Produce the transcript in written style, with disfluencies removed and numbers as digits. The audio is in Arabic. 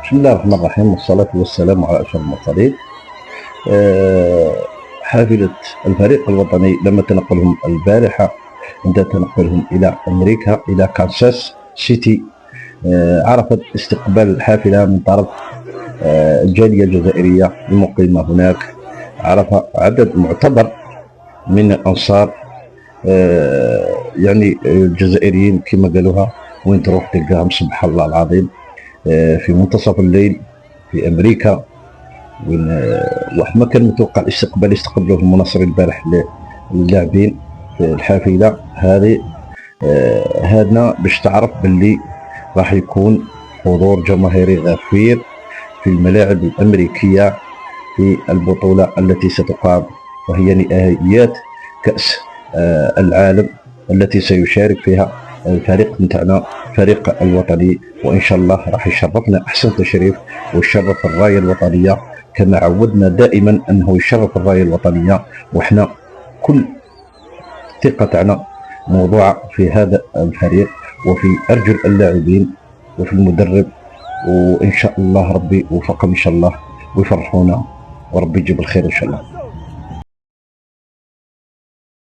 بسم الله الرحمن الرحيم، والصلاة والسلام على أشرف المرسلين. حافلة الفريق الوطني لما تنقلهم البارحة عند تنقلهم إلى أمريكا إلى كانساس سيتي، عرفت استقبال الحافلة من طرف الجالية الجزائرية المقيمة هناك. عرف عدد معتبر من الأنصار، يعني الجزائريين كما قالوها، وين تروح تلقاهم سبحان الله العظيم في منتصف الليل في أمريكا. وين واحد ما كان متوقع الاستقبال استقبلوه المناصرين البارح للاعبين في الحافلة هذه. هذا باش تعرف باللي راح يكون حضور جماهيري غفير في الملاعب الأمريكية في البطولة التي ستقام، وهي نهائيات كأس العالم التي سيشارك فيها الفريق نتاعنا، فريق الوطني. وإن شاء الله راح يشرفنا أحسن تشريف ويشرف الراية الوطنية كما عودنا دائما أنه يشرف الراية الوطنية. وإحنا كل ثقة تاعنا موضوعة في هذا الفريق وفي أرجل اللاعبين وفي المدرب، وإن شاء الله ربي يوفقهم إن شاء الله ويفرحونا، وربي يجيب الخير إن شاء الله.